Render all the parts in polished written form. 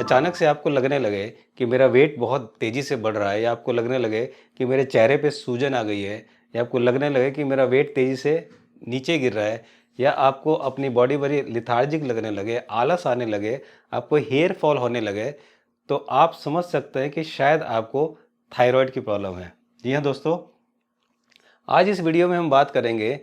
अचानक से आपको लगने लगे कि मेरा वेट बहुत तेज़ी से बढ़ रहा है, या आपको लगने लगे कि मेरे चेहरे पे सूजन आ गई है, या आपको लगने लगे कि मेरा वेट तेज़ी से नीचे गिर रहा है, या आपको अपनी बॉडी बड़ी लिथार्जिक लगने लगे, आलस आने लगे, आपको हेयर फॉल होने लगे, तो आप समझ सकते हैं कि शायद आपको थायराइड की प्रॉब्लम है। जी हाँ दोस्तों, आज इस वीडियो में हम बात करेंगे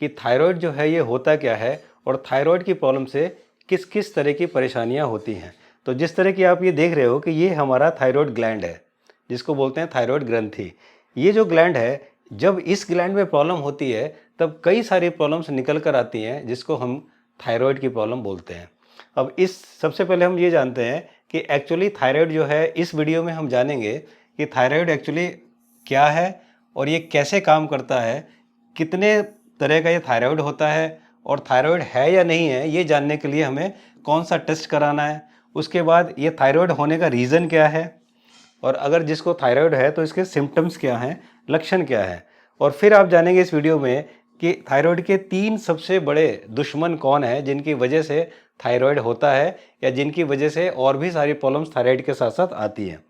कि थायराइड जो है ये होता क्या है, और थायराइड की प्रॉब्लम से किस किस तरह की परेशानियां होती हैं। तो जिस तरह की आप ये देख रहे हो कि ये हमारा थायराइड ग्लैंड है, जिसको बोलते हैं थायराइड ग्रंथि। ये जो ग्लैंड है, जब इस ग्लैंड में प्रॉब्लम होती है तब कई सारी प्रॉब्लम्स निकल कर आती हैं, जिसको हम थायराइड की प्रॉब्लम बोलते हैं। अब इस सबसे पहले हम ये जानते हैं कि एक्चुअली थायराइड जो है, इस वीडियो में हम जानेंगे कि थायराइड एक्चुअली क्या है और ये कैसे काम करता है, कितने तरह का ये थायराइड होता है, और थायराइड है या नहीं है ये जानने के लिए हमें कौन सा टेस्ट कराना है, उसके बाद ये थायराइड होने का रीज़न क्या है, और अगर जिसको थायराइड है तो इसके सिम्टम्स क्या हैं, लक्षण क्या है। और फिर आप जानेंगे इस वीडियो में कि थायराइड के 3 सबसे बड़े दुश्मन कौन है, जिनकी वजह से थायराइड होता है, या जिनकी वजह से और भी सारी प्रॉब्लम्स थायराइड के साथ साथ आती हैं।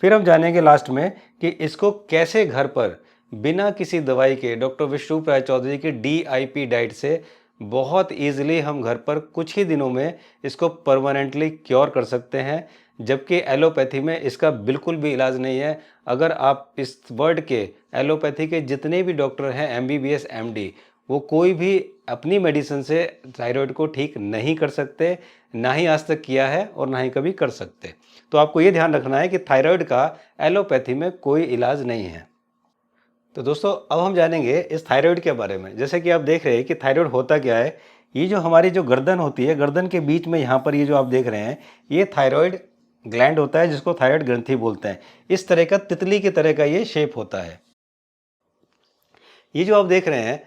फिर हम जानेंगे लास्ट में कि इसको कैसे घर पर बिना किसी दवाई के डॉक्टर विष्णुप्राय चौधरी की DIP डाइट से बहुत ईजिली हम घर पर कुछ ही दिनों में इसको परमानेंटली क्योर कर सकते हैं, जबकि एलोपैथी में इसका बिल्कुल भी इलाज नहीं है। अगर आप इस वर्ड के एलोपैथी के जितने भी डॉक्टर हैं MBBS MD, वो कोई भी अपनी मेडिसिन से थायराइड को ठीक नहीं कर सकते, ना ही आज तक किया है और ना ही कभी कर सकते। तो आपको ये ध्यान रखना है कि थायराइड का एलोपैथी में कोई इलाज नहीं है। तो दोस्तों, अब हम जानेंगे इस थायराइड के बारे में। जैसे कि आप देख रहे हैं कि थायराइड होता क्या है। ये जो हमारी जो गर्दन होती है, गर्दन के बीच में यहाँ पर ये जो आप देख रहे हैं, ये थायराइड ग्लैंड होता है, जिसको थायराइड ग्रंथि बोलते हैं। इस तरह का तितली की तरह का ये शेप होता है। ये जो आप देख रहे हैं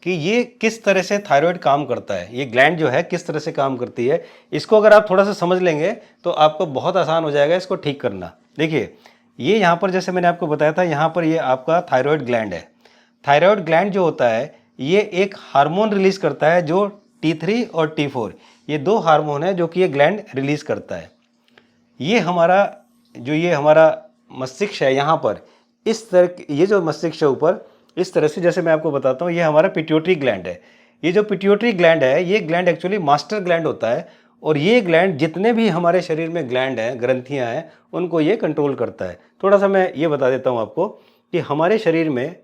कि ये किस तरह से थायराइड काम करता है, ये ग्लैंड जो है किस तरह से काम करती है, इसको अगर आप थोड़ा सा समझ लेंगे तो आपको बहुत आसान हो जाएगा इसको ठीक करना। देखिए, ये यहाँ पर जैसे मैंने आपको बताया था, यहाँ पर ये आपका थायराइड ग्लैंड है। थायराइड ग्लैंड जो होता है, ये एक हार्मोन रिलीज करता है, जो T3 और T4, ये 2 हार्मोन है जो कि ये ग्लैंड रिलीज करता है। ये हमारा मस्तिष्क है, यहाँ पर इस तरह, ये जो मस्तिष्क है ऊपर इस तरह से, जैसे मैं आपको बताता हूँ, ये हमारा पिट्यूटरी ग्लैंड है। ये जो पिट्यूटरी ग्लैंड है, ये ग्लैंड एक्चुअली मास्टर ग्लैंड होता है, और ये ग्लैंड जितने भी हमारे शरीर में ग्लैंड हैं, ग्रंथियाँ हैं, उनको ये कंट्रोल करता है। थोड़ा सा मैं ये बता देता हूँ आपको कि हमारे शरीर में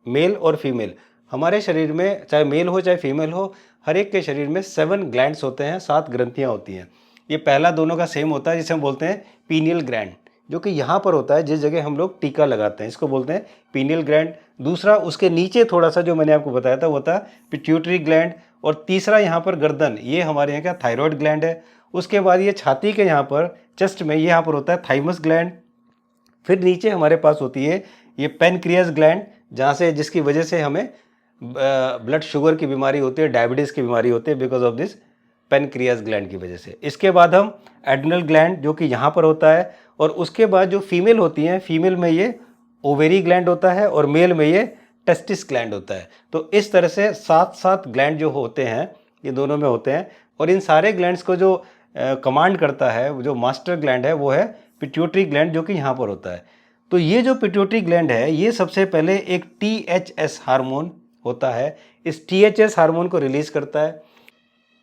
मेल और फीमेल, हमारे शरीर में चाहे मेल हो चाहे फीमेल हो, हर एक के शरीर में 7 ग्लैंड्स होते हैं, 7 ग्रंथियाँ होती हैं। ये पहला दोनों का सेम होता है, जिसे हम बोलते हैं पीनियल ग्लैंड, जो कि यहाँ पर होता है, जिस जगह हम लोग टीका लगाते हैं, इसको बोलते हैं पीनियल ग्लैंड। दूसरा उसके नीचे थोड़ा सा जो मैंने आपको बताया था वो था पिट्यूटरी ग्लैंड। और तीसरा यहाँ पर गर्दन, ये हमारे यहाँ का थायराइड ग्लैंड है। उसके बाद ये छाती के यहाँ पर चेस्ट में, यहाँ पर होता है थाइमस ग्लैंड। फिर नीचे हमारे पास होती है ये पेनक्रियास ग्लैंड, जहाँ से, जिसकी वजह से हमें ब्लड शुगर की बीमारी होती है, डायबिटीज़ की बीमारी होती है, because of this pancreas gland की वजह से। इसके बाद हम एड्रिनल ग्लैंड, जो कि यहाँ पर होता है, और उसके बाद जो फीमेल होती हैं, फीमेल में ये ओवेरी ग्लैंड होता है, और मेल में ये टेस्टिस ग्लैंड होता है। तो इस तरह से 7 ग्लैंड जो होते हैं, ये दोनों में होते हैं। और इन सारे ग्लैंड्स को जो कमांड करता है, जो मास्टर ग्लैंड है, वो है पिट्यूटरी ग्लैंड, जो कि यहाँ पर होता है। तो ये जो पिट्यूटरी ग्लैंड है, ये सबसे पहले एक THS हार्मोन होता है, इस THS हार्मोन को रिलीज करता है।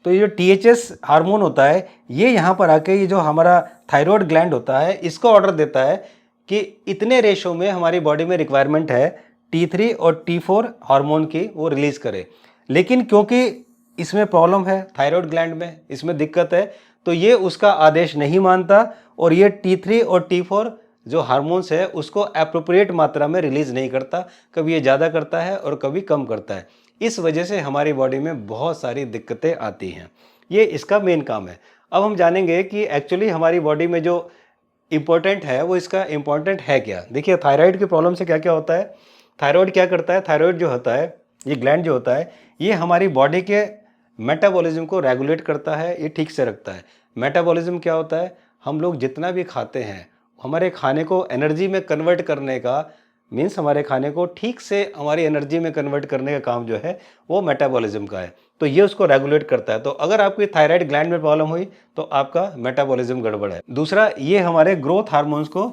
तो ये जो THS हार्मोन होता है, ये यहाँ पर आके ये जो हमारा थायराइड ग्लैंड होता है, इसको ऑर्डर देता है कि इतने रेशो में हमारी बॉडी में रिक्वायरमेंट है T3 और T4 हार्मोन की, वो रिलीज करे। लेकिन क्योंकि इसमें प्रॉब्लम है, थायराइड ग्लैंड में इसमें दिक्कत है, तो ये उसका आदेश नहीं मानता, और ये T3 और T4 जो हार्मोन्स है उसको अप्रोप्रिएट मात्रा में रिलीज नहीं करता। कभी ये ज़्यादा करता है और कभी कम करता है। इस वजह से हमारी बॉडी में बहुत सारी दिक्कतें आती हैं। ये इसका मेन काम है। अब हम जानेंगे कि एक्चुअली हमारी बॉडी में जो इम्पोर्टेंट है, वो इसका इम्पोर्टेंट है क्या। देखिए, थायराइड की प्रॉब्लम से क्या क्या होता है। थायराइड क्या करता है, थायराइड जो होता है, ये ग्लैंड जो होता है, ये हमारी बॉडी के मेटाबॉलिज्म को रेगुलेट करता है, ये ठीक से रखता है। मेटाबॉलिज्म क्या होता है, हम लोग जितना भी खाते हैं, हमारे खाने को एनर्जी में कन्वर्ट करने का मीन्स हमारे खाने को ठीक से हमारी एनर्जी में कन्वर्ट करने का काम जो है वो मेटाबॉलिज्म का है। तो ये उसको रेगुलेट करता है। तो अगर आपकी थायराइड ग्लैंड में प्रॉब्लम हुई तो आपका मेटाबॉलिज्म गड़बड़ है। दूसरा, ये हमारे ग्रोथ हार्मोन्स को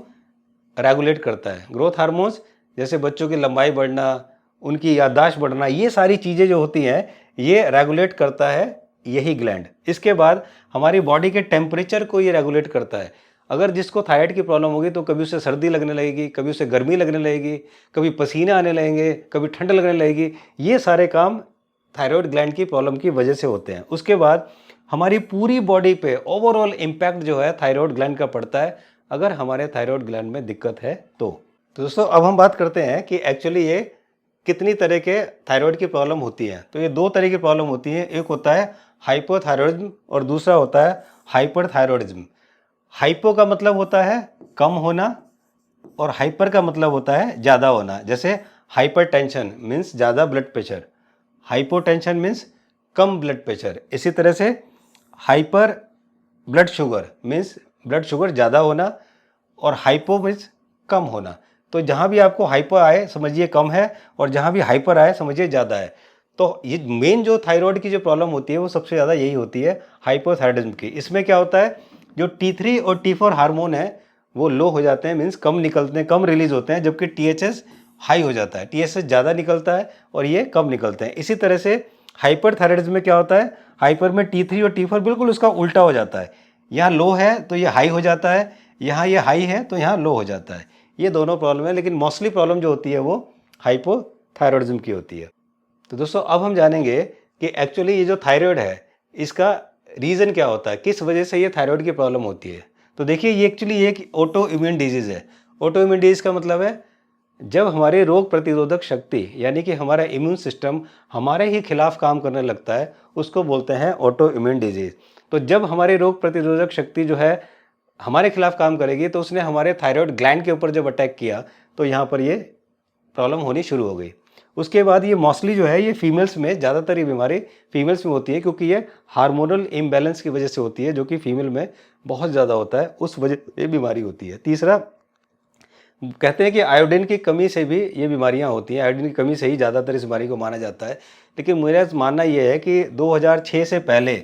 रेगुलेट करता है। ग्रोथ हार्मोन्स जैसे बच्चों की लंबाई बढ़ना, उनकी याददाश्त बढ़ना, ये सारी चीज़ें जो होती हैं ये रेगुलेट करता है यही ग्लैंड। इसके बाद हमारी बॉडी के टेम्परेचर को ये रेगुलेट करता है। अगर जिसको थायराइड की प्रॉब्लम होगी तो कभी उसे सर्दी लगने लगेगी, कभी उसे गर्मी लगने लगेगी, कभी पसीने आने लगेंगे, कभी ठंड लगने लगेगी। ये सारे काम थायराइड ग्लैंड की प्रॉब्लम की वजह से होते हैं। उसके बाद हमारी पूरी बॉडी पे ओवरऑल इम्पैक्ट जो है थायराइड ग्लैंड का पड़ता है अगर हमारे थायराइड ग्लैंड में दिक्कत है तो दोस्तों अब हम बात करते हैं कि एक्चुअली ये कितनी तरह के थायराइड की प्रॉब्लम होती है। तो ये दो तरह की प्रॉब्लम होती है। एक होता है हाइपोथायरॉयडिज्म और दूसरा होता है हाइपरथायरॉयडिज्म। हाइपो का मतलब होता है कम होना और हाइपर का मतलब होता है ज़्यादा होना। जैसे हाइपरटेंशन मीन्स ज़्यादा ब्लड प्रेशर, हाइपोटेंशन मीन्स कम ब्लड प्रेशर। इसी तरह से hyper blood sugar means blood sugar ज़्यादा होना और हाइपो मीन्स कम होना। तो जहाँ भी आपको हाइपो आए समझिए कम है और जहाँ भी हाइपर आए समझिए ज़्यादा है। तो ये मेन जो थायराइड की जो प्रॉब्लम होती है वो सबसे ज़्यादा यही होती है हाइपोथायरॉयडिज्म की। इसमें क्या होता है, जो T3 और T4 हार्मोन है वो लो हो जाते हैं, मीन्स कम निकलते हैं, कम रिलीज होते हैं, जबकि THS हाई हो जाता है। THS ज़्यादा निकलता है और ये कम निकलते हैं। इसी तरह से हाइपरथायरॉयडिज्म में क्या होता है, हाइपर में T3 और T4 बिल्कुल उसका उल्टा हो जाता है। यहाँ लो है तो ये हाई हो जाता है, यहाँ ये हाई है तो यहाँ लो हो जाता है। ये दोनों प्रॉब्लम है, लेकिन मोस्टली प्रॉब्लम जो होती है वो हाइपोथायरॉयडिज्म की होती है। तो दोस्तों अब हम जानेंगे कि एक्चुअली ये जो थायराइड है इसका रीज़न क्या होता है, किस वजह से ये थायराइड की प्रॉब्लम होती है। तो देखिए ये एक्चुअली एक ऑटो इम्यून डिजीज़ है। ऑटो इम्यून डिजीज़ का मतलब है जब हमारे रोग प्रतिरोधक शक्ति यानी कि हमारा इम्यून सिस्टम हमारे ही खिलाफ काम करने लगता है, उसको बोलते हैं ऑटो इम्यून डिजीज़। तो जब हमारे रोग प्रतिरोधक शक्ति जो है हमारे खिलाफ काम करेगी तो उसने हमारे थायराइड ग्लैंड के ऊपर जब अटैक किया तो यहाँ पर ये प्रॉब्लम होनी शुरू हो गई। उसके बाद ये मोस्टली जो है ये फीमेल्स में, ज़्यादातर ये बीमारी फीमेल्स में होती है क्योंकि ये हार्मोनल इम्बैलेंस की वजह से होती है, जो कि फीमेल में बहुत ज़्यादा होता है, उस वजह से ये बीमारी होती है। तीसरा, कहते हैं कि आयोडीन की कमी से भी ये बीमारियां होती हैं। आयोडीन की कमी से ही ज़्यादातर इस बीमारी को माना जाता है। लेकिन मेरा मानना ये है कि 2006 से पहले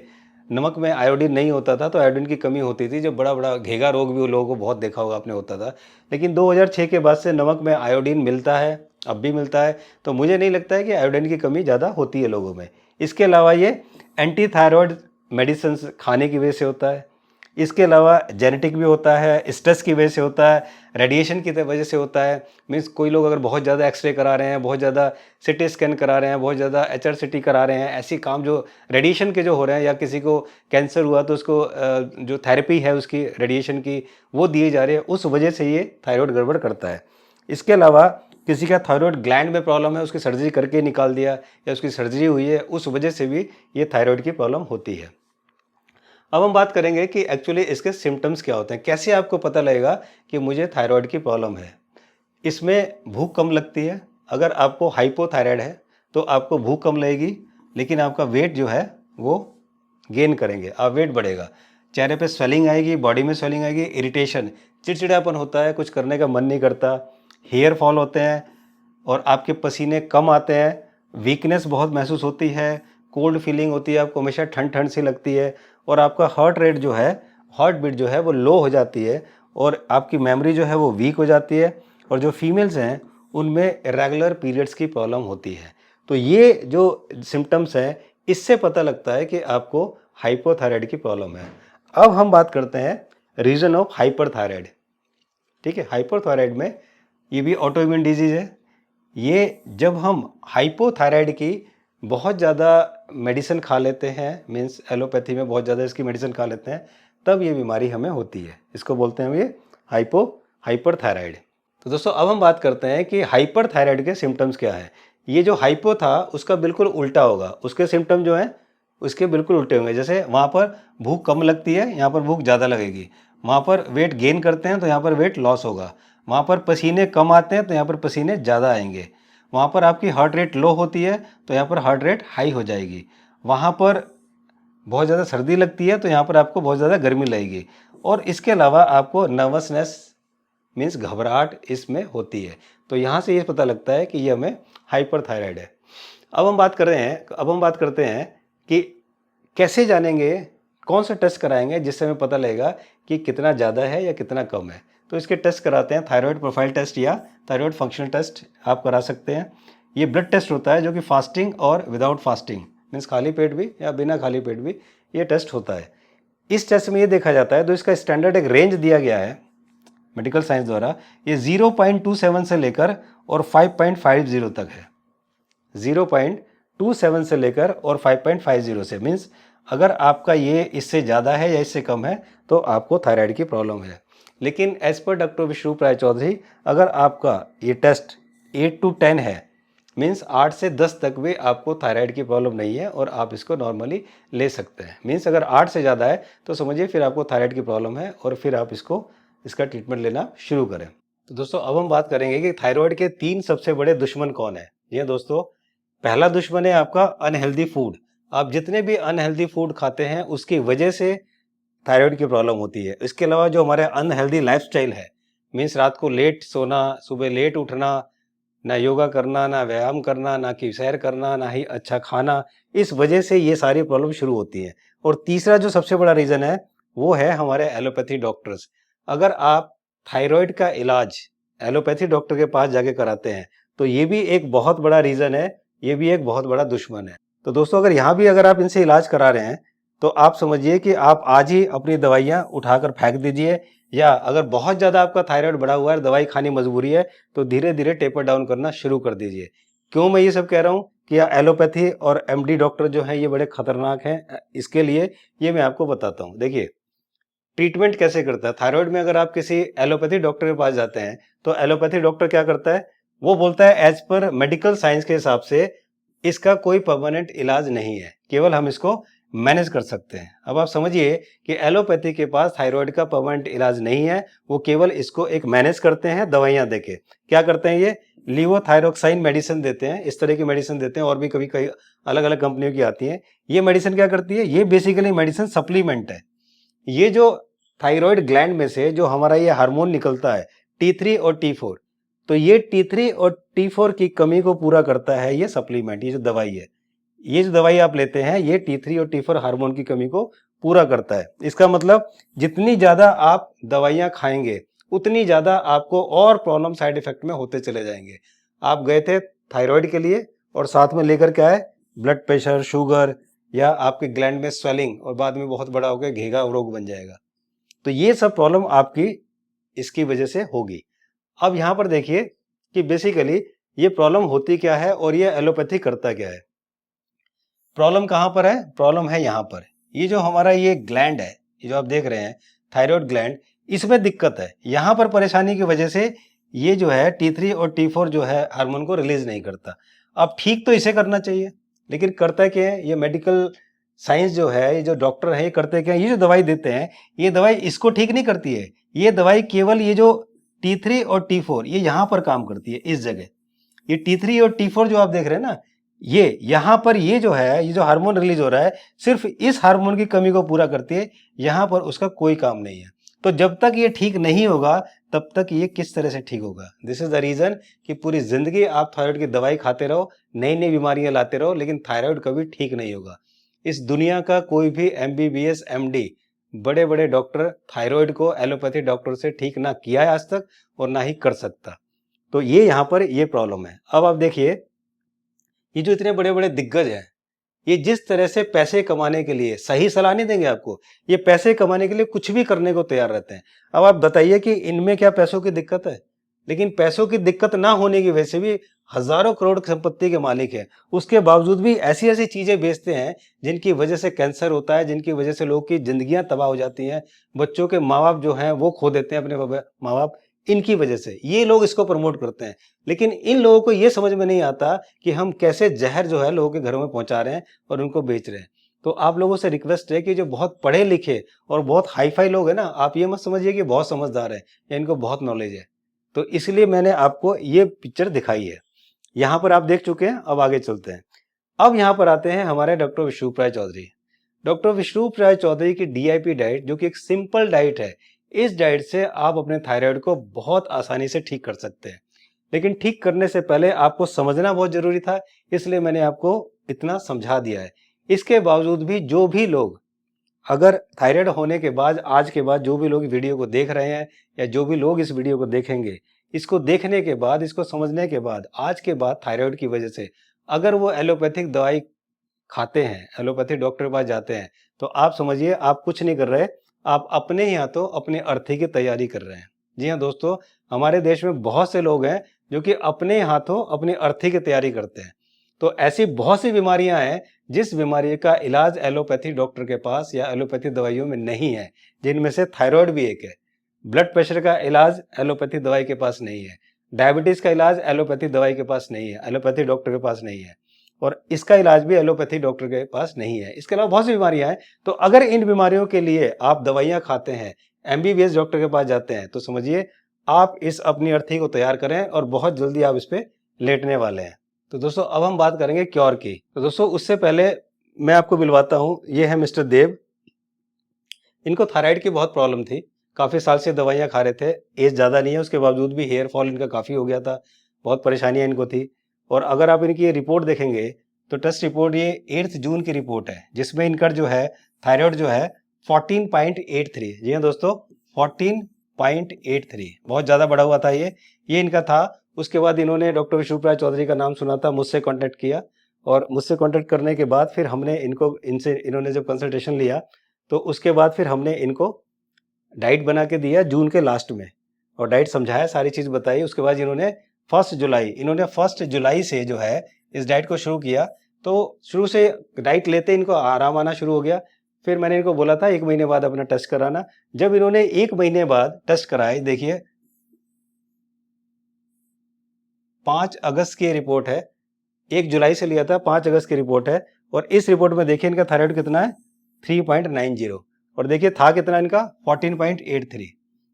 नमक में आयोडीन नहीं होता था, तो आयोडीन की कमी होती थी। जब बड़ा बड़ा घेगा रोग भी लोगों को बहुत देखा होगा आपने होता था। लेकिन 2006 के बाद से नमक में आयोडीन मिलता है, अब भी मिलता है। तो मुझे नहीं लगता है कि आयोडीन की कमी ज़्यादा होती है लोगों में। इसके अलावा ये एंटी थायराइड मेडिसिन खाने की वजह से होता है। इसके अलावा जेनेटिक भी होता है, स्ट्रेस की वजह से होता है, रेडिएशन की वजह से होता है। मीन्स कोई लोग अगर बहुत ज़्यादा एक्सरे करा रहे हैं, बहुत ज़्यादा सिटी स्कैन करा रहे हैं, बहुत ज़्यादा HRCT करा रहे हैं, ऐसी काम जो रेडिएशन के जो हो रहे हैं, या किसी को कैंसर हुआ तो उसको जो थेरेपी है उसकी रेडिएशन की वो दिए जा रहे हैं, उस वजह से ये थायराइड गड़बड़ करता है। इसके अलावा किसी का थायराइड ग्लैंड में प्रॉब्लम है, उसकी सर्जरी करके निकाल दिया या उसकी सर्जरी हुई है, उस वजह से भी ये थायराइड की प्रॉब्लम होती है। अब हम बात करेंगे कि एक्चुअली इसके सिम्टम्स क्या होते हैं, कैसे आपको पता लगेगा कि मुझे थायराइड की प्रॉब्लम है। इसमें भूख कम लगती है। अगर आपको हाइपोथायराइड है तो आपको भूख कम लगेगी, लेकिन आपका वेट जो है वो गेन करेंगे, आप वेट बढ़ेगा। चेहरे पे स्वेलिंग आएगी, बॉडी में स्वेलिंग आएगी, इरिटेशन, चिड़चिड़ापन होता है, कुछ करने का मन नहीं करता, हेयर फॉल होते हैं और आपके पसीने कम आते हैं, वीकनेस बहुत महसूस होती है, कोल्ड फीलिंग होती है, आपको हमेशा ठंड ठंड सी लगती है और आपका हार्ट रेट जो है, हार्ट बीट जो है वो लो हो जाती है और आपकी मेमोरी जो है वो वीक हो जाती है। और जो फीमेल्स हैं उनमें इरेगुलर पीरियड्स की प्रॉब्लम होती है। तो ये जो सिम्टम्स हैं इससे पता लगता है कि आपको हाइपोथायराइड की प्रॉब्लम है। अब हम बात करते हैं रीजन ऑफ हाइपरथायराइड। ठीक है, हाइपरथायराइड में ये भी ऑटो इम्यून डिजीज़ है। ये जब हम हाइपोथायराइड की बहुत ज़्यादा मेडिसिन खा लेते हैं, मीन्स एलोपैथी में बहुत ज़्यादा इसकी मेडिसिन खा लेते हैं, तब ये बीमारी हमें होती है। इसको बोलते हैं ये हाइपरथायराइड। तो दोस्तों अब हम बात करते हैं कि हाइपरथायराइड के सिम्टम्स क्या हैं। ये जो हाइपो था उसका बिल्कुल उल्टा होगा, उसके सिम्टम जो हैं उसके बिल्कुल उल्टे होंगे। जैसे वहाँ पर भूख कम लगती है, यहाँ पर भूख ज़्यादा लगेगी। वहाँ पर वेट गेन करते हैं तो यहाँ पर वेट लॉस होगा। वहाँ पर पसीने कम आते हैं तो यहाँ पर पसीने ज़्यादा आएंगे। वहाँ पर आपकी हार्ट रेट लो होती है तो यहाँ पर हार्ट रेट हाई हो जाएगी। वहाँ पर बहुत ज़्यादा सर्दी लगती है तो यहाँ पर आपको बहुत ज़्यादा गर्मी लगेगी। और इसके अलावा आपको नर्वसनेस मीन्स घबराहट इसमें होती है। तो यहाँ से ये पता लगता है कि ये हमें हाइपरथायराइड है। अब हम बात करते हैं कि कैसे जानेंगे, कौन सा टेस्ट कराएंगे जिससे हमें पता लगेगा कि कितना ज़्यादा है या कितना कम है। तो इसके टेस्ट कराते हैं, थायराइड प्रोफाइल टेस्ट या थायराइड फंक्शनल टेस्ट आप करा सकते हैं। ये ब्लड टेस्ट होता है जो कि फास्टिंग और विदाउट फास्टिंग, मीन्स खाली पेट भी या बिना खाली पेट भी ये टेस्ट होता है। इस टेस्ट में ये देखा जाता है, तो इसका स्टैंडर्ड एक रेंज दिया गया है मेडिकल साइंस द्वारा, ये 0.27 से लेकर और 5.50 तक है। 0.27 से लेकर और 5.50 से, मीन्स अगर आपका ये इससे ज़्यादा है या इससे कम है तो आपको थायराइड की प्रॉब्लम है। लेकिन एज पर डॉक्टर विष्णुप राय चौधरी, अगर आपका ये टेस्ट 8 to 10 है, मीन्स 8 से 10 तक भी आपको थायराइड की प्रॉब्लम नहीं है और आप इसको नॉर्मली ले सकते हैं। मीन्स अगर 8 से ज़्यादा है तो समझिए फिर आपको थायराइड की प्रॉब्लम है और फिर आप इसका ट्रीटमेंट लेना शुरू करें। तो दोस्तों अब हम बात करेंगे कि थायराइड के 3 सबसे बड़े दुश्मन कौन है। ये दोस्तों, पहला दुश्मन है आपका अनहेल्दी फूड। आप जितने भी अनहेल्दी फूड खाते हैं उसकी वजह से थायराइड की प्रॉब्लम होती है। इसके अलावा जो हमारे अनहेल्दी लाइफस्टाइल है, मीन्स रात को लेट सोना, सुबह लेट उठना, ना योगा करना, ना व्यायाम करना, ना कि सैर करना, ना ही अच्छा खाना, इस वजह से ये सारी प्रॉब्लम शुरू होती हैं। और तीसरा जो सबसे बड़ा रीज़न है वो है हमारे एलोपैथी डॉक्टर्स। अगर आप थायराइड का इलाज एलोपैथी डॉक्टर के पास जाके कराते हैं तो ये भी एक बहुत बड़ा रीज़न है, ये भी एक बहुत बड़ा दुश्मन है। तो दोस्तों अगर आप इनसे इलाज करा रहे हैं तो आप समझिए कि आप आज ही अपनी दवाइयाँ उठाकर फेंक दीजिए, या अगर बहुत ज़्यादा आपका थायराइड बढ़ा हुआ है, दवाई खानी मजबूरी है, तो धीरे धीरे टेपर डाउन करना शुरू कर दीजिए। क्यों मैं ये सब कह रहा हूँ कि एलोपैथी और एमडी डॉक्टर जो हैं ये बड़े खतरनाक हैं, इसके लिए ये मैं आपको बताता हूँ। देखिए ट्रीटमेंट कैसे करता है थायराइड में। अगर आप किसी एलोपैथी डॉक्टर के पास जाते हैं तो एलोपैथी डॉक्टर क्या करता है, वो बोलता है एज पर मेडिकल साइंस के हिसाब से इसका कोई परमानेंट इलाज नहीं है, केवल हम इसको मैनेज कर सकते हैं। अब आप समझिए कि एलोपैथी के पास थायराइड का परमानेंट इलाज नहीं है, वो केवल इसको एक मैनेज करते हैं दवाइयां देके। क्या करते हैं, ये लीवोथायरोक्साइन मेडिसिन देते हैं, इस तरह की मेडिसिन देते हैं, और भी कभी कई अलग अलग कंपनियों की आती हैं। ये मेडिसिन क्या करती है, ये बेसिकली मेडिसिन सप्लीमेंट है। ये जो थायराइड ग्लैंड में से जो हमारा ये हार्मोन निकलता है T3 और T4, तो ये T3 और T4 की कमी को पूरा करता है ये सप्लीमेंट, ये जो दवाई है। ये जो दवाई आप लेते हैं ये T3 और T4 हार्मोन की कमी को पूरा करता है। इसका मतलब जितनी ज़्यादा आप दवाइयाँ खाएंगे उतनी ज़्यादा आपको और प्रॉब्लम साइड इफेक्ट में होते चले जाएंगे। आप गए थे थायराइड के लिए और साथ में लेकर क्या है, ब्लड प्रेशर, शुगर, या आपके ग्लैंड में स्वेलिंग, और बाद में बहुत बड़ा होकर घेगा रोग बन जाएगा। तो ये सब प्रॉब्लम आपकी इसकी वजह से होगी। अब यहाँ पर देखिए कि बेसिकली ये प्रॉब्लम होती क्या है और ये एलोपैथी करता क्या है। प्रॉब्लम कहाँ पर है, प्रॉब्लम है यहाँ पर। ये जो हमारा ये ग्लैंड है, ये जो आप देख रहे हैं थायराइड ग्लैंड, इसमें दिक्कत है। यहाँ पर परेशानी की वजह से ये जो है T3 और T4 जो है हार्मोन को रिलीज नहीं करता। अब ठीक तो इसे करना चाहिए, लेकिन करता क्या है, ये मेडिकल साइंस जो है, ये जो डॉक्टर है, ये करते क्या है, ये जो दवाई देते हैं ये दवाई इसको ठीक नहीं करती है। ये दवाई केवल ये जो T3 और T4 ये यहाँ पर काम करती है, इस जगह। ये T3 और T4 जो आप देख रहे हैं ना, ये यहाँ पर ये जो है, ये जो हार्मोन रिलीज हो रहा है सिर्फ इस हार्मोन की कमी को पूरा करती है, यहाँ पर उसका कोई काम नहीं है। तो जब तक ये ठीक नहीं होगा तब तक ये किस तरह से ठीक होगा। दिस इज द रीजन कि पूरी जिंदगी आप थायराइड की दवाई खाते रहो, नई नई बीमारियां लाते रहो, लेकिन थायराइड कभी ठीक नहीं होगा। इस दुनिया का कोई भी MBBS MD बड़े बड़े डॉक्टर थायराइड को एलोपैथी डॉक्टर से ठीक ना किया है आज तक और ना ही कर सकता। तो ये यहाँ पर ये प्रॉब्लम है। अब आप देखिए ये जो इतने बड़े बड़े दिग्गज हैं, ये जिस तरह से पैसे कमाने के लिए, सही सलाह नहीं देंगे आपको, ये पैसे कमाने के लिए कुछ भी करने को तैयार रहते हैं। अब आप बताइए कि इनमें क्या पैसों की दिक्कत है, लेकिन पैसों की दिक्कत ना होने की वजह से भी हजारों करोड़ की संपत्ति के मालिक हैं, उसके बावजूद भी ऐसी ऐसी चीजें बेचते हैं जिनकी वजह से कैंसर होता है, जिनकी वजह से लोगों की जिंदगियां तबाह हो जाती हैं, बच्चों के माँ बाप जो हैं वो खो देते हैं अपने माँ बाप, इनकी वजह से ये लोग इसको प्रमोट करते हैं। लेकिन इन लोगों को ये समझ में नहीं आता कि हम कैसे जहर जो है लोगों के घरों में पहुंचा रहे हैं और उनको बेच रहे हैं। तो आप लोगों से रिक्वेस्ट है कि जो बहुत पढ़े लिखे और बहुत हाई फाई लोग हैं ना, आप ये मत समझिए कि बहुत समझदार है या इनको बहुत नॉलेज है। तो इसलिए मैंने आपको ये पिक्चर दिखाई है। यहाँ पर आप देख चुके हैं, अब आगे चलते हैं। अब यहाँ पर आते हैं हमारे डॉक्टर विष्णुप राय चौधरी। डॉक्टर विष्णुप राय चौधरी की DIP डाइट, जो कि एक सिंपल डाइट है, इस डाइट से आप अपने थायराइड को बहुत आसानी से ठीक कर सकते हैं। लेकिन ठीक करने से पहले आपको समझना बहुत ज़रूरी था, इसलिए मैंने आपको इतना समझा दिया है। इसके बावजूद भी जो भी लोग, अगर थायराइड होने के बाद, आज के बाद जो भी लोग वीडियो को देख रहे हैं या जो भी लोग इस वीडियो को देखेंगे, इसको देखने के बाद, इसको समझने के बाद, आज के बाद थायराइड की वजह से अगर वो एलोपैथिक दवाई खाते हैं, एलोपैथिक डॉक्टर के पास जाते हैं, तो आप समझिए आप कुछ नहीं कर रहे, आप अपने ही हाथों अपनी अर्थी की तैयारी कर रहे हैं। जी हाँ दोस्तों, हमारे देश में बहुत से लोग हैं जो कि अपने हाथों अपनी अर्थी की तैयारी करते हैं। तो ऐसी बहुत सी बीमारियां हैं जिस बीमारी का इलाज एलोपैथी डॉक्टर के पास या एलोपैथी दवाइयों में नहीं है, जिनमें से थायराइड भी एक है। ब्लड प्रेशर का इलाज एलोपैथी दवाई के पास नहीं है। डायबिटीज का इलाज एलोपैथी दवाई के पास नहीं है, एलोपैथी डॉक्टर के पास नहीं है। और इसका इलाज भी एलोपैथी डॉक्टर के पास नहीं है। इसके अलावा बहुत सी बीमारियां हैं। तो अगर इन बीमारियों के लिए आप दवाइयां खाते हैं, एमबीबीएस डॉक्टर के पास जाते हैं, तो समझिए आप इस अपनी अर्थी को तैयार करें और बहुत जल्दी आप इस पे लेटने वाले हैं। तो दोस्तों अब हम बात करेंगे क्योर की। तो दोस्तों उससे पहले मैं आपको मिलवाता हूँ, ये है मिस्टर देव। इनको थायराइड की बहुत प्रॉब्लम थी, काफ़ी साल से दवाइयाँ खा रहे थे, एज ज़्यादा नहीं है उसके बावजूद भी हेयर फॉल इनका काफ़ी हो गया था, बहुत परेशानियाँ इनको थी। और अगर आप इनकी ये रिपोर्ट देखेंगे तो टेस्ट रिपोर्ट ये 8 जून की रिपोर्ट है, जिसमें इनका जो है थायराइड जो है 14.83। जी हाँ दोस्तों, 14.83 बहुत ज़्यादा बढ़ा हुआ था ये इनका था। उसके बाद इन्होंने डॉक्टर विष्णुप्रिया चौधरी का नाम सुना था, मुझसे कॉन्टैक्ट किया और मुझसे कॉन्टैक्ट करने के बाद फिर हमने इन्होंने जब कंसल्टेशन लिया तो उसके बाद फिर हमने इनको डाइट बना के दिया जून के लास्ट में, और डाइट समझाया, सारी चीज़ बताई। उसके बाद इन्होंने 1 जुलाई से जो है इस डाइट को शुरू किया। तो शुरू से डाइट लेते इनको आराम आना शुरू हो गया। फिर मैंने इनको बोला था 1 महीने बाद अपना टेस्ट कराना। जब इन्होंने 1 महीने बाद टेस्ट कराए, देखिए 5 अगस्त की रिपोर्ट है, 1 जुलाई से लिया था, 5 अगस्त की रिपोर्ट है। और इस रिपोर्ट में देखिए इनका थायराइड कितना है, 3.90, और देखिए था कितना इनका 14.83।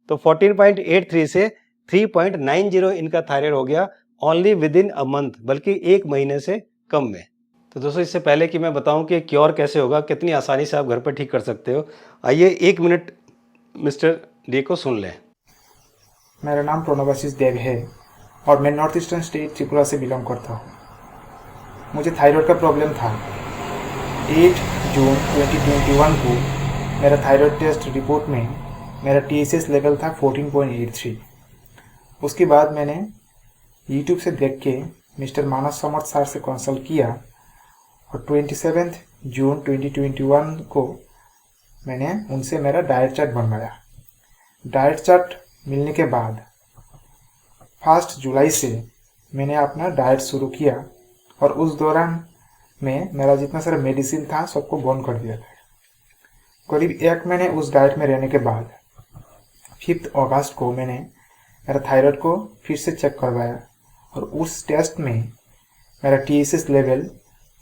तो 14.83 से 3.90 इनका थायराइड हो गया only with in a month, बल्कि 1 महीने से कम में। तो दोस्तों इससे पहले कि मैं बताऊं कि क्योर कैसे होगा, कितनी आसानी से आप घर पर ठीक कर सकते हो, आइए 1 मिनट मिस्टर डे को सुन लें। मेरा नाम प्रणवाशीष देव है और मैं नॉर्थ ईस्टर्न स्टेट त्रिपुरा से बिलोंग करता हूँ। मुझे थायराइड का प्रॉब्लम था। 8 जून 2021 को मेरा थायराइड टेस्ट रिपोर्ट में मेरा TSH लेवल था 14.83। उसके बाद मैंने यूट्यूब से देख के मिस्टर मानस समर्थ सर से कंसल्ट किया और 27 जून 2021 को मैंने उनसे मेरा डाइट चार्ट बनवाया। डाइट चार्ट मिलने के बाद 1 जुलाई से मैंने अपना डाइट शुरू किया और उस दौरान में मेरा जितना सारा मेडिसिन था सबको बंद कर दिया था। करीब 1 महीने उस डाइट में रहने के बाद 5 अगस्त को मैंने मेरा थायराइड को फिर से चेक करवाया और उस टेस्ट में मेरा TSH लेवल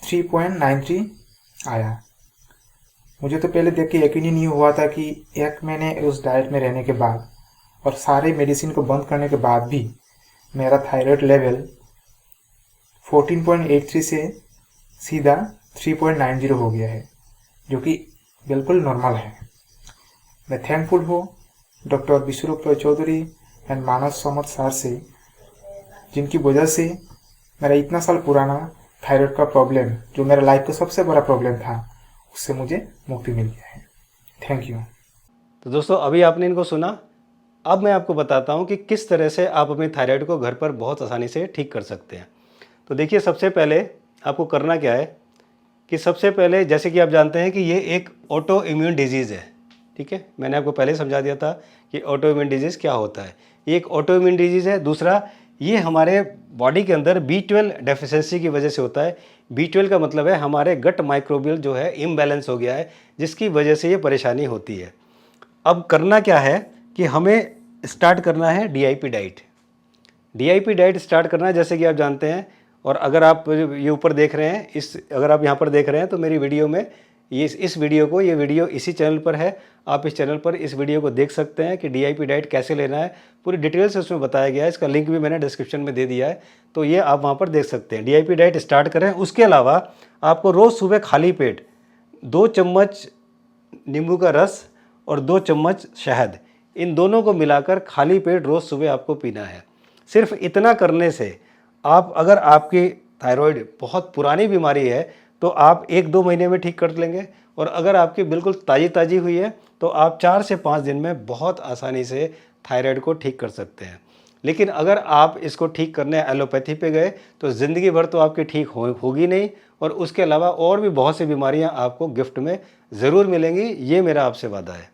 3.93 आया। मुझे तो पहले देख के यकीन ही नहीं हुआ था कि 1 महीने उस डाइट में रहने के बाद और सारे मेडिसिन को बंद करने के बाद भी मेरा थायराइड लेवल 14.83 से सीधा 3.90 हो गया है, जो कि बिल्कुल नॉर्मल है। मैं थैंकफुल हूँ doctor Vishnupriya Chaudhary and Manas Samarth sir से, जिनकी वजह से मेरा इतना साल पुराना थायराइड का प्रॉब्लम, जो मेरा लाइफ का सबसे बड़ा प्रॉब्लम था, उससे मुझे मुक्ति मिल गया है। Thank you. तो दोस्तों अभी आपने इनको सुना। अब मैं आपको बताता हूँ कि किस तरह से आप अपनी थायराइड को घर पर बहुत आसानी से ठीक कर सकते हैं। तो देखिए सबसे पहले आपको करना क्या है कि सबसे पहले, जैसे कि आप जानते हैं कि ये एक ऑटो इम्यून डिजीज़ है, ठीक है। मैंने आपको पहले समझा दिया था कि ऑटो इम्यून डिजीज़ क्या होता है। ये एक ऑटो इम्यून डिजीज़ है। दूसरा, ये हमारे बॉडी के अंदर B12 डेफिशिएंसी की वजह से होता है। B12 का मतलब है हमारे गट माइक्रोबियल जो है इम्बैलेंस हो गया है, जिसकी वजह से ये परेशानी होती है। अब करना क्या है कि हमें स्टार्ट करना है DIP diet. DIP diet start करना है, जैसे कि आप जानते हैं। और अगर आप ये ऊपर देख रहे हैं, अगर आप यहाँ पर देख रहे हैं तो मेरी वीडियो में ये वीडियो इसी चैनल पर है। आप इस चैनल पर इस वीडियो को देख सकते हैं कि DIP डाइट कैसे लेना है, पूरी डिटेल से उसमें बताया गया है। इसका लिंक भी मैंने डिस्क्रिप्शन में दे दिया है, तो ये आप वहाँ पर देख सकते हैं। DIP डाइट स्टार्ट करें। उसके अलावा आपको रोज़ सुबह खाली पेट 2 चम्मच नींबू का रस और 2 चम्मच शहद, इन दोनों को मिलाकर खाली पेट रोज़ सुबह आपको पीना है। सिर्फ इतना करने से आप, अगर आपकी थायराइड बहुत पुरानी बीमारी है तो आप 1-2 महीने में ठीक कर लेंगे, और अगर आपकी बिल्कुल ताज़ी हुई है तो आप 4 से 5 दिन में बहुत आसानी से थायराइड को ठीक कर सकते हैं। लेकिन अगर आप इसको ठीक करने एलोपैथी पे गए तो ज़िंदगी भर तो आपकी ठीक होगी नहीं, और उसके अलावा और भी बहुत सी बीमारियां आपको गिफ्ट में ज़रूर मिलेंगी, ये मेरा आपसे वादा है।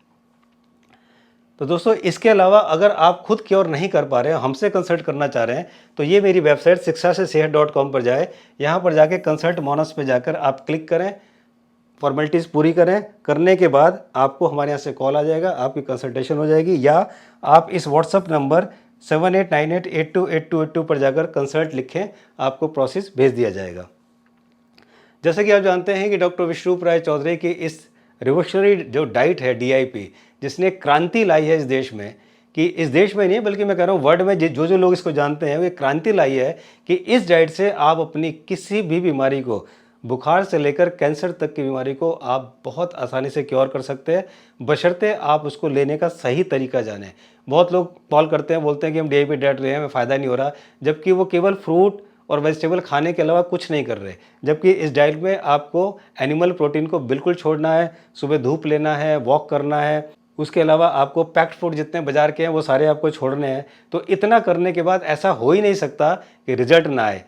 तो दोस्तों, इसके अलावा अगर आप खुद क्योर नहीं कर पा रहे हैं, हमसे कंसल्ट करना चाह रहे हैं, तो ये मेरी वेबसाइट शिक्षा से सेहत.com पर जाए। यहाँ पर जाके कंसल्ट मोनस पे जाकर आप क्लिक करें, फॉर्मेलिटीज़ पूरी करें। करने के बाद आपको हमारे यहाँ से कॉल आ जाएगा, आपकी कंसल्टेशन हो जाएगी, या आप इस व्हाट्सअप नंबर 7898828282 पर जाकर कंसल्ट लिखें, आपको प्रोसेस भेज दिया जाएगा। जैसे कि आप जानते हैं कि डॉक्टर विश्वरूप राय चौधरी की इस रिवोल्यूशनरी जो डाइट है DIP, जिसने क्रांति लाई है इस देश में, कि इस देश में नहीं बल्कि मैं कह रहा हूँ वर्ल्ड में जो लोग इसको जानते हैं, वो क्रांति लाई है कि इस डाइट से आप अपनी किसी भी बीमारी को, बुखार से लेकर कैंसर तक की बीमारी को आप बहुत आसानी से क्योर कर सकते हैं, बशर्ते आप उसको लेने का सही तरीका जानें। बहुत लोग कॉल करते हैं, बोलते हैं कि हम DIP डाइट ले रहे हैं, हमें फ़ायदा नहीं हो रहा, जबकि वो केवल फ्रूट और वेजिटेबल खाने के अलावा कुछ नहीं कर रहे। जबकि इस डाइट में आपको एनिमल प्रोटीन को बिल्कुल छोड़ना है, सुबह धूप लेना है, वॉक करना है, उसके अलावा आपको पैक्ड फूड जितने बाजार के हैं वो सारे आपको छोड़ने हैं। तो इतना करने के बाद ऐसा हो ही नहीं सकता कि रिजल्ट ना आए।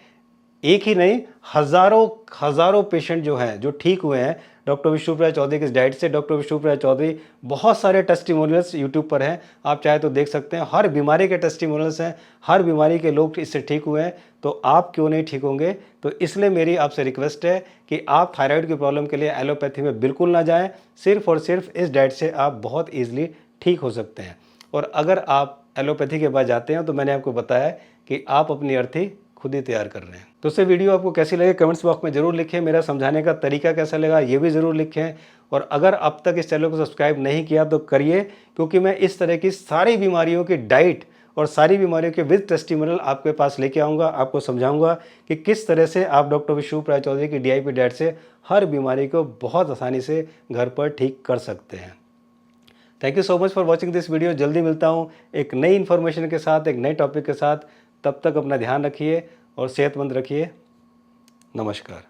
एक ही नहीं, हज़ारों पेशेंट जो हैं, जो ठीक हुए हैं डॉक्टर विश्वरूप राय चौधरी की इस डाइट से। डॉक्टर विश्वरूप राय चौधरी, बहुत सारे टेस्टिमोनियल्स यूट्यूब पर हैं, आप चाहे तो देख सकते हैं। हर बीमारी के टेस्टिमोनियल्स हैं, हर बीमारी के लोग इससे ठीक हुए हैं, तो आप क्यों नहीं ठीक होंगे। तो इसलिए मेरी आपसे रिक्वेस्ट है कि आप थायराइड की प्रॉब्लम के लिए एलोपैथी में बिल्कुल ना जाएँ। सिर्फ और सिर्फ इस डाइट से आप बहुत ईजिली ठीक हो सकते हैं। और अगर आप एलोपैथी के पास जाते हैं तो मैंने आपको बताया कि आप अपनी अर्थी खुद ही तैयार कर रहे हैं। तो इससे वीडियो आपको कैसी लगे कमेंट्स बॉक्स में ज़रूर लिखें। मेरा समझाने का तरीका कैसा लगा ये भी ज़रूर लिखें। और अगर अब तक इस चैनल को सब्सक्राइब नहीं किया तो करिए, क्योंकि मैं इस तरह की सारी बीमारियों की डाइट और सारी बीमारियों के विद टेस्टिमोनियल आपके पास लेके आऊँगा, आपको समझाऊँगा कि किस तरह से आप डॉक्टर विश्वरूप राय चौधरी की DIP डाइट से हर बीमारी को बहुत आसानी से घर पर ठीक कर सकते हैं। Thank you so much for watching this video. जल्दी मिलता हूँ एक नई इन्फॉर्मेशन के साथ, एक नए टॉपिक के साथ। तब तक अपना ध्यान रखिए और सेहतमंद रखिए। नमस्कार।